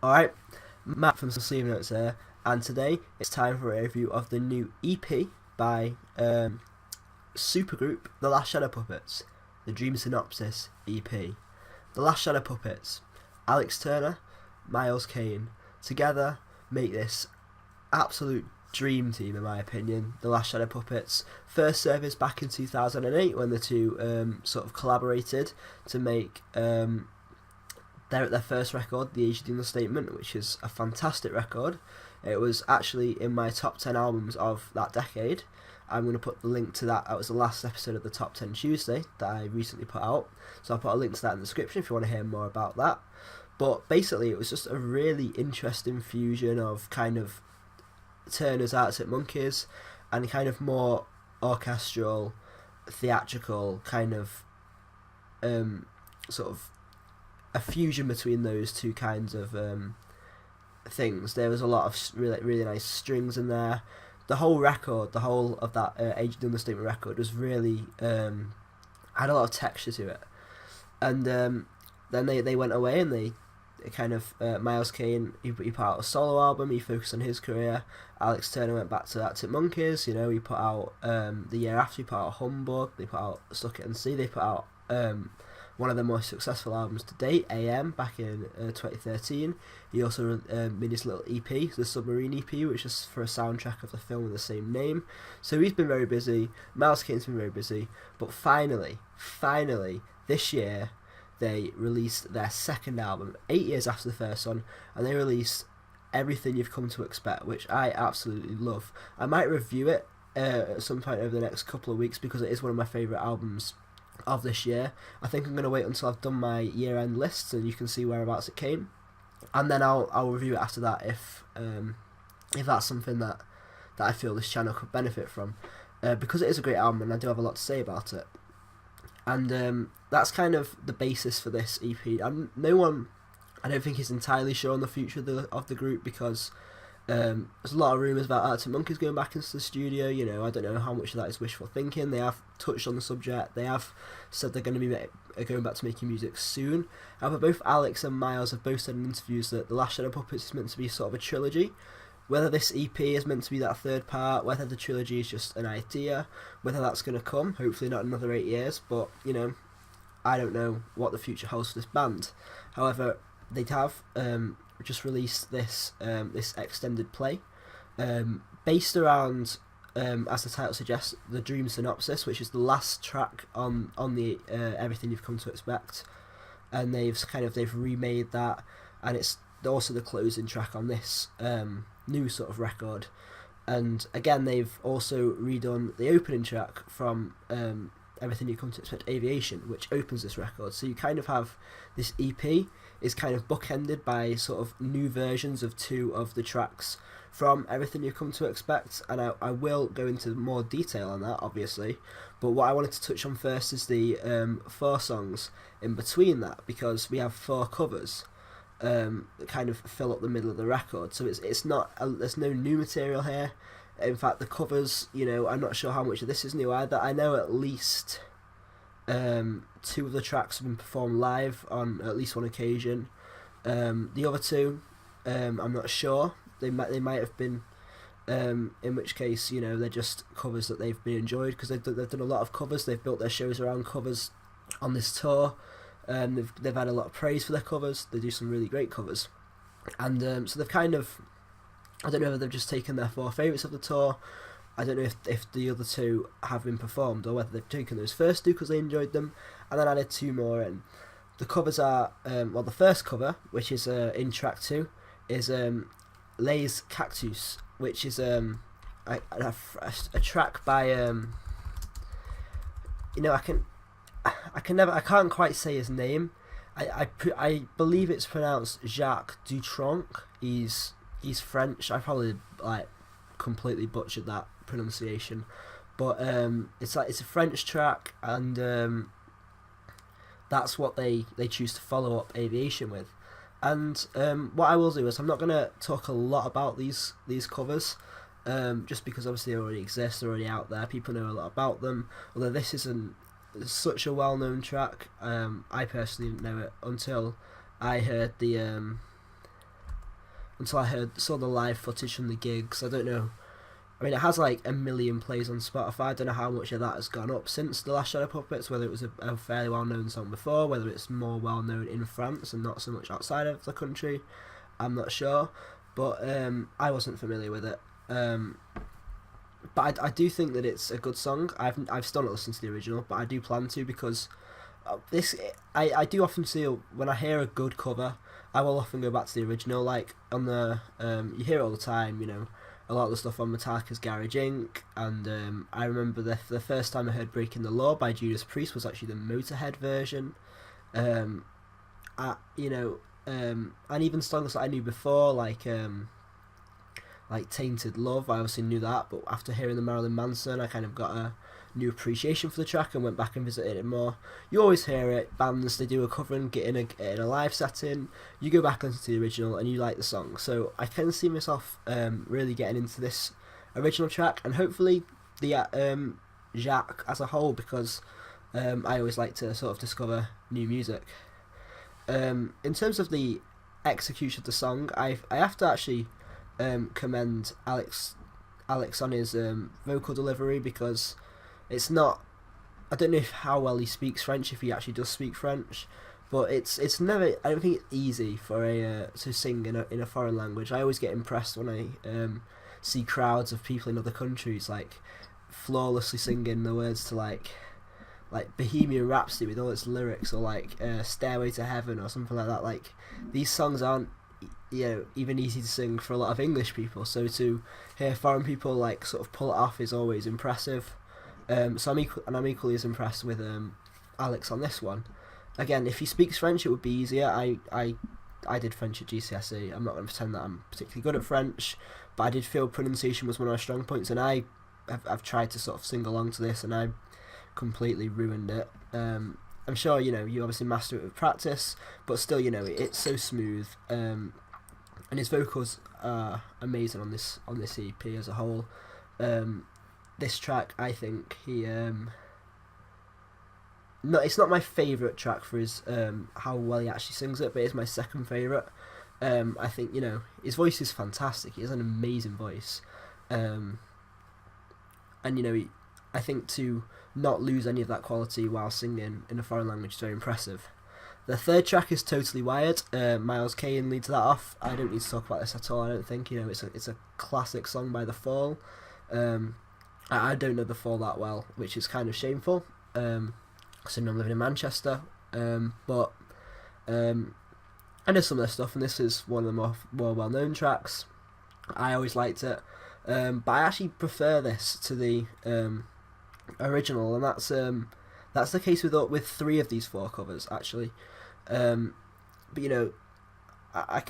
Alright, Matt from Sleeve Notes here, and today it's time for a review of the new EP by supergroup The Last Shadow Puppets, the Dream Synopsis EP. The Last Shadow Puppets, Alex Turner, Miles Kane, together make this absolute dream team in my opinion. The Last Shadow Puppets first service back in 2008 when the two sort of collaborated to make their first record, The Aged Understatement, which is a fantastic record. It was actually in my top 10 albums of that decade. I'm going to put the link to that. That was the last episode of the Top 10 Tuesday that I recently put out. So I'll put a link to that in the description if you want to hear more about that. But basically, it was just a really interesting fusion of kind of Turner's Arctic Monkeys and kind of more orchestral, theatrical kind of sort of a fusion between those two kinds of things. There was a lot of really nice strings in there. The whole record, the whole of that Aged Understatement record was really had a lot of texture to it. And then they went away and they kind of Miles Kane he put out a solo album. He focused on his career. Alex Turner went back to Arctic Monkeys. You know, he put out the year after he put out Humbug. They put out Suck It and See. They put out one of their most successful albums to date, AM, back in 2013. He also made his little EP, the Submarine EP, which is for a soundtrack of the film with the same name. So he's been very busy. Miles Kane's been very busy. But finally, this year, they released their second album, 8 years after the first one, and they released Everything You've Come to Expect, which I absolutely love. I might review it at some point over the next couple of weeks because it is one of my favourite albums of this year. I think I'm going to wait until I've done my year-end lists and you can see whereabouts it came, and then I'll review it after that if that's something that I feel this channel could benefit from, because it is a great album and I do have a lot to say about it. And that's kind of the basis for this EP. I don't think is entirely sure on the future of the group because there's a lot of rumours about Arctic Monkeys going back into the studio. You know, I don't know how much of that is wishful thinking. They have touched on the subject. They have said they're going to be going back to making music soon. However, both Alex and Miles have both said in interviews that The Last Shadow Puppets is meant to be sort of a trilogy. Whether this EP is meant to be that third part, whether the trilogy is just an idea, whether that's going to come, hopefully not another 8 years, but, you know, I don't know what the future holds for this band. However, they have just released this extended play based around, as the title suggests, the Dream Synopsis, which is the last track on the Everything You've Come to Expect, and they've remade that, and it's also the closing track on this new sort of record. And again, they've also redone the opening track from Everything You Come to Expect, Aviation, which opens this record. So you kind of have this EP is kind of bookended by sort of new versions of two of the tracks from Everything You Come to Expect, and I will go into more detail on that obviously, but what I wanted to touch on first is the 4 songs in between that, because we have 4 covers that kind of fill up the middle of the record. So it's not there's no new material here. In fact, the covers, you know, I'm not sure how much of this is new either. I know at least 2 of the tracks have been performed live on at least one occasion. The other 2, I'm not sure. They might have been, in which case, you know, they're just covers that they've been enjoyed, because they've done a lot of covers. They've built their shows around covers on this tour. They've had a lot of praise for their covers. They do some really great covers, and so they've kind of, I don't know whether they've just taken their 4 favourites of the tour. I don't know if the other 2 have been performed, or whether they've taken those first 2 because they enjoyed them and then added 2 more in. The covers are well, the first cover, which is in track 2, is Lay's Cactus, which is a track by you know, I can't quite say his name. I believe it's pronounced Jacques Dutronc. He's French. I probably completely butchered that pronunciation, but it's a French track, and that's what they choose to follow up Aviation with. And what I will do is I'm not going to talk a lot about these covers, just because obviously they already exist, they're already out there, people know a lot about them. Although this isn't such a well-known track, I personally didn't know it until I heard the until I saw the live footage from the gigs. I don't know. I mean, it has like 1 million plays on Spotify. I don't know how much of that has gone up since The Last Shadow Puppets, whether it was a fairly well-known song before, whether it's more well-known in France and not so much outside of the country. I'm not sure, but I wasn't familiar with it. But I do think that it's a good song. I've still not listened to the original, but I do plan to, because I do often see, when I hear a good cover, I will often go back to the original. Like on the you hear it all the time, you know, a lot of the stuff on Metallica's Garage Inc. And I remember the first time I heard Breaking the Law by Judas Priest was actually the Motorhead version. And even songs that I knew before, like Tainted Love, I obviously knew that, but after hearing the Marilyn Manson, I kind of got a new appreciation for the track and went back and visited it more. You always hear it, bands, they do a cover and get in a live setting, you go back and listen to the original and you like the song. So I can see myself really getting into this original track, and hopefully the Jacques as a whole, because I always like to sort of discover new music. In terms of the execution of the song, I have to actually commend Alex on his vocal delivery, because it's not, I don't know how well he speaks French, if he actually does speak French, but it's never, I don't think it's easy for to sing in a foreign language. I always get impressed when I see crowds of people in other countries like flawlessly singing the words to like Bohemian Rhapsody with all its lyrics, or like Stairway to Heaven or something like that. Like, these songs aren't, you know, even easy to sing for a lot of English people, so to hear foreign people like sort of pull it off is always impressive. So I'm equally as impressed with Alex on this one. Again, if he speaks French, it would be easier. I did French at GCSE. I'm not going to pretend that I'm particularly good at French, but I did feel pronunciation was one of my strong points, and I've tried to sort of sing along to this, and I completely ruined it. I'm sure, you know, you obviously master it with practice, but still, you know, it's so smooth. And his vocals are amazing on this EP as a whole. This track, I think it's not my favourite track for his how well he actually sings it, but it's my second favourite. I think, you know, his voice is fantastic. He has an amazing voice, and you know, I think to not lose any of that quality while singing in a foreign language is very impressive. The third track is Totally Wired. Miles Kane leads that off. I don't need to talk about this at all. I don't think, you know, it's a classic song by The Fall. I don't know The Fall that well, which is kind of shameful, considering I'm living in Manchester. But I know some of their stuff, and this is one of the more well-known tracks. I always liked it, but I actually prefer this to the original, and that's the case with 3 of these 4 covers actually. But you know, I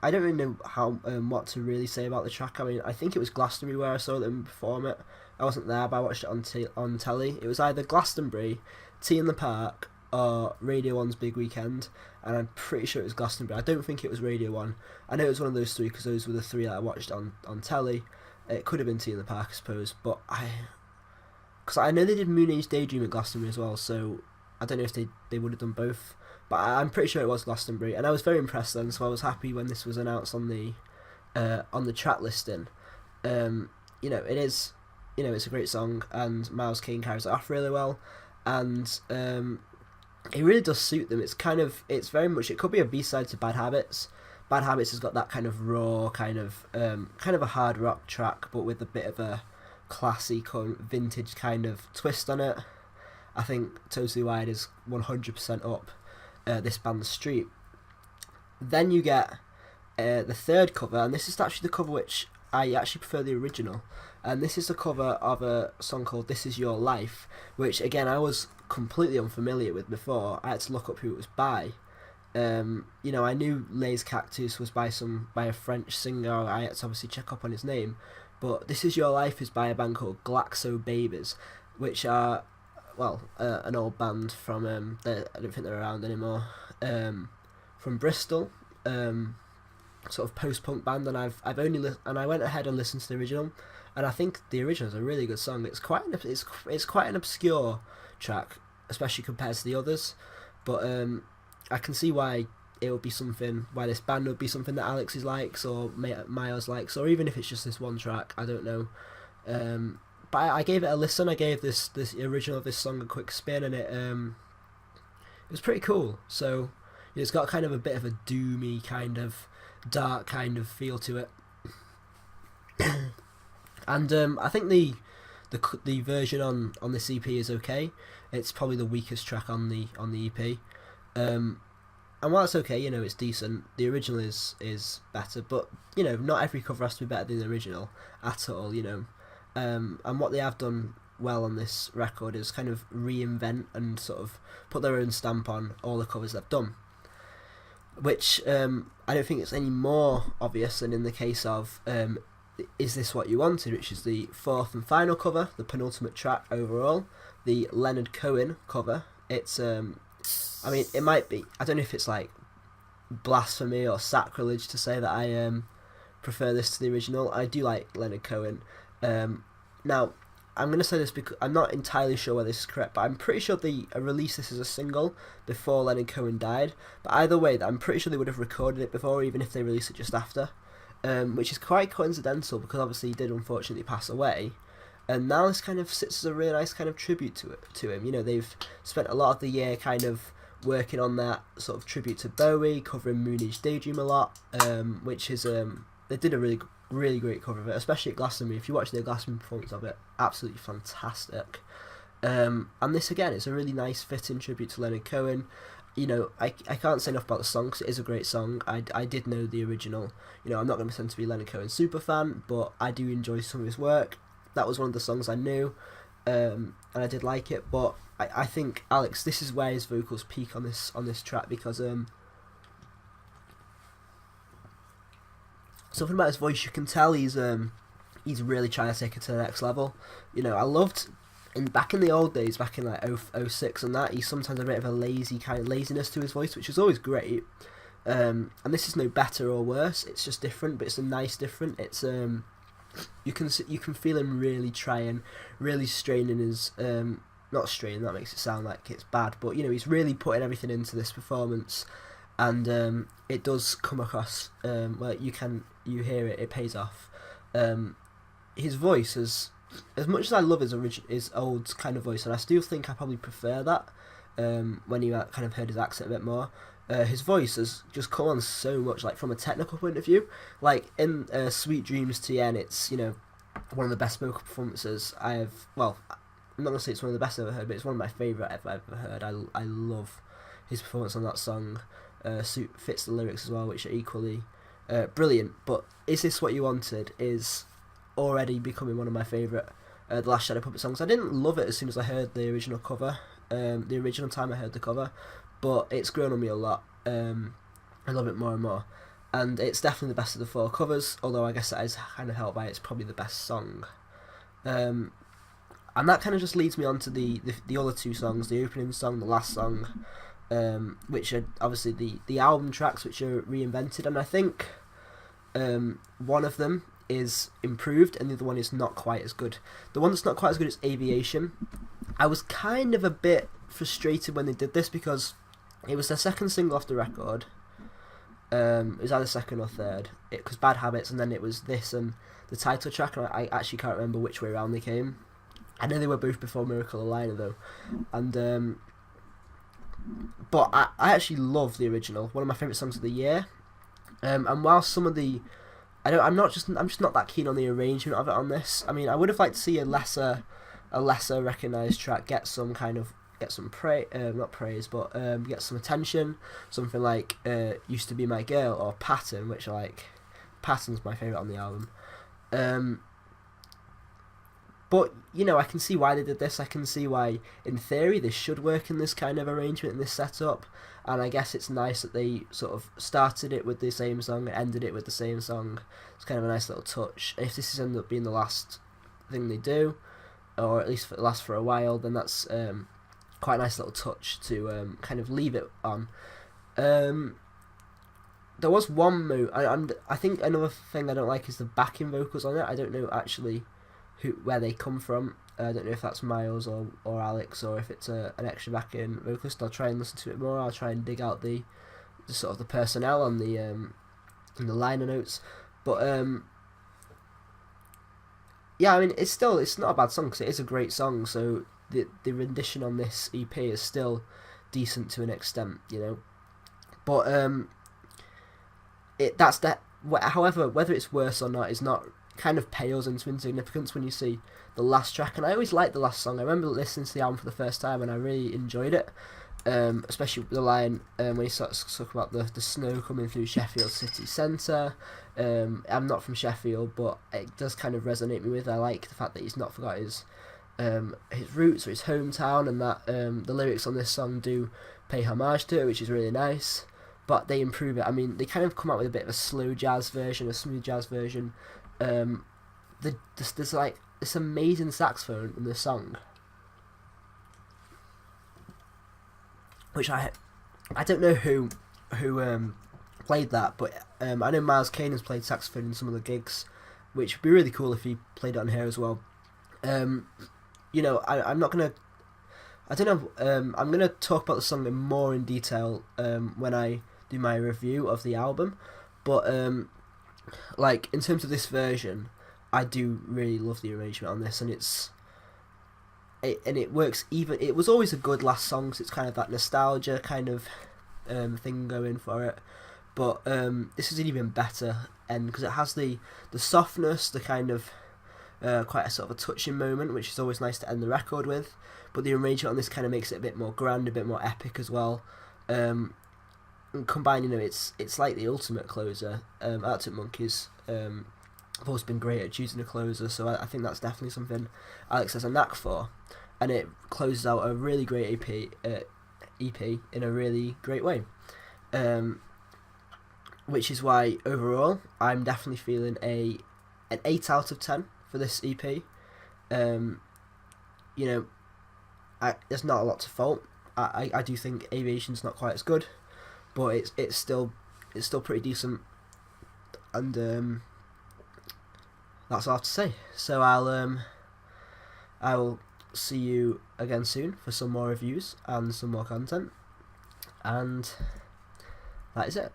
don't really know how what to really say about the track. I mean, I think it was Glastonbury where I saw them perform it. I wasn't there, but I watched it on telly. It was either Glastonbury, Tea in the Park, or Radio 1's Big Weekend, and I'm pretty sure it was Glastonbury. I don't think it was Radio 1. I know it was one of those 3 because those were the 3 that I watched on telly. It could have been Tea in the Park, I suppose, but because I know they did Moon Age Daydream at Glastonbury as well, so I don't know if they would have done both, but I'm pretty sure it was Glastonbury, and I was very impressed then, so I was happy when this was announced on the track listing. You know, it is, you know, it's a great song, and Miles Kane carries it off really well, and it really does suit them. It's very much, it could be a B-side to Bad Habits. Bad Habits has got that kind of raw, kind of a hard rock track, but with a bit of a classy, vintage kind of twist on it. I think Totally Wired is 100% up this band's street. Then you get the third cover, and this is actually the cover which I actually prefer the original, and this is a cover of a song called This Is Your Life, which again I was completely unfamiliar with before. I had to look up who it was by. You know, I knew Les Cactus was by a French singer. I had to obviously check up on his name, but This Is Your Life is by a band called Glaxo Babies, which are, well, an old band from I don't think they're around anymore, from Bristol, sort of post-punk band, and I went ahead and listened to the original, and I think the original is a really good song. It's quite an obscure track, especially compared to the others, but I can see why it would be something, why this band would be something that Alex likes or Miles likes, or even if it's just this one track, I don't know. But I gave it a listen. I gave this original of this song a quick spin, and it was pretty cool. So it's got kind of a bit of a doomy kind of dark kind of feel to it. And I think the version on this EP is okay. It's probably the weakest track on the EP. And while it's okay, it's decent. The original is better, but not every cover has to be better than the original at all. And what they have done well on this record is kind of reinvent and sort of put their own stamp on all the covers they've done, which I don't think it's any more obvious than in the case of Is This What You Wanted, which is the fourth and final cover, the penultimate track overall, the Leonard Cohen cover. It's it might be, I don't know if it's like blasphemy or sacrilege to say that I prefer this to the original. I do like Leonard Cohen. Now, I'm going to say this because I'm not entirely sure whether this is correct, but I'm pretty sure they released this as a single before Leonard Cohen died. But either way, I'm pretty sure they would have recorded it before, even if they released it just after. Which is quite coincidental because obviously he did unfortunately pass away. And now this kind of sits as a really nice kind of tribute to him. They've spent a lot of the year kind of working on that sort of tribute to Bowie, covering Moonage Daydream a lot, which is they did a really great cover of it, especially at Glastonbury. If you watch the Glastonbury performance of it, absolutely fantastic. And this again is a really nice fitting tribute to Leonard Cohen. I can't say enough about the song because it is a great song. I did know the original. I'm not going to pretend to be a Leonard Cohen super fan, but I do enjoy some of his work. That was one of the songs I knew, and I did like it. But I think Alex, this is where his vocals peak on this track, because something about his voice, you can tell he's really trying to take it to the next level. I loved back in the old days, back in like 06 and that, he's sometimes a bit of a lazy kind of laziness to his voice, which is always great. And this is no better or worse. It's just different, but it's a nice different. It's you can feel him really trying, really straining his not straining, that makes it sound like it's bad, but he's really putting everything into this performance, and it does come across. Well, you hear it pays off. His voice is, as much as I love his old kind of voice, and I still think I probably prefer that when you kind of heard his accent a bit more. His voice has just come on so much, like from a technical point of view. Like in Sweet Dreams TN, it's one of the best vocal performances I have. Well, I'm not gonna say it's one of the best I've ever heard, but it's one of my favourite I've ever heard. I love his performance on that song. Fits the lyrics as well, which are equally brilliant. But Is This What You Wanted is already becoming one of my favourite The Last Shadow Puppet songs. I didn't love it as soon as I heard the original cover, the original time I heard the cover, but it's grown on me a lot. I love it more and more, and it's definitely the best of the four covers, although I guess that is kind of helped by it's probably the best song. And that kind of just leads me on to the other two songs, the opening song, the last song, which are obviously the album tracks, which are reinvented, and I think one of them is improved and the other one is not quite as good. The one that's not quite as good is Aviation. I was kind of a bit frustrated when they did this because it was their second single off the record. It was either second or third, because Bad Habits, and then it was this and the title track, and I actually can't remember which way around they came. I know they were both before Miracle on Liner though, and but I actually love the original, one of my favourite songs of the year. And while some of the I'm just not that keen on the arrangement of it on this. I mean, I would have liked to see a lesser recognised track get some praise, not praise, but get some attention. Something like Used to Be My Girl or Pattern, which Pattern's my favourite on the album. But I can see why they did this. I can see why, in theory, this should work in this kind of arrangement, in this setup. And I guess it's nice that they sort of started it with the same song and ended it with the same song. It's kind of a nice little touch. If this ends up being the last thing they do, or at least last for a while, then that's quite a nice little touch to kind of leave it on. There was one move. I think another thing I don't like is the backing vocals on it. I don't know actually where they come from. I don't know if that's Miles or Alex, or if it's an extra backing vocalist. I'll try and listen to it more. I'll try and dig out the the sort of the personnel on the in the liner notes, but yeah, I mean it's not a bad song because it is a great song. So the rendition on this EP is still decent to an extent, you know. But however, whether it's worse or not is not kind of pales into insignificance when you see the last track. And I always liked the last song. I remember listening to the album for the first time and I really enjoyed it. Especially the line when he starts to talk about the snow coming through Sheffield city centre. I'm not from Sheffield, but it does kind of resonate me with. I like the fact that he's not forgot his roots or his hometown, and that the lyrics on this song do pay homage to it, which is really nice. But they improve it. I mean, they kind of come out with a bit of a slow jazz version, a smooth jazz version. There's like this amazing saxophone in this song, which I don't know who played that, but I know Miles Kane has played saxophone in some of the gigs, which would be really cool if he played it on here as well. You know, I'm not gonna. I don't know. I'm gonna talk about the song more in detail when I do my review of the album, but like in terms of this version, I do really love the arrangement on this, and it works. Even it was always a good last song, so it's kind of that nostalgia kind of thing going for it. But this is an even better end because it has the softness, the kind of quite a sort of a touching moment, which is always nice to end the record with. But the arrangement on this kind of makes it a bit more grand, a bit more epic as well. And combined, you know, it's like the ultimate closer. Arctic Monkeys have always been great at choosing a closer, so I think that's definitely something Alex has a knack for. And it closes out a really great EP in a really great way. Which is why overall I'm definitely feeling an 8 out of 10 for this EP. You know, there's not a lot to fault. I do think Aviation's not quite as good, but it's still pretty decent, and that's all I have to say. So I will see you again soon for some more reviews and some more content, and that is it.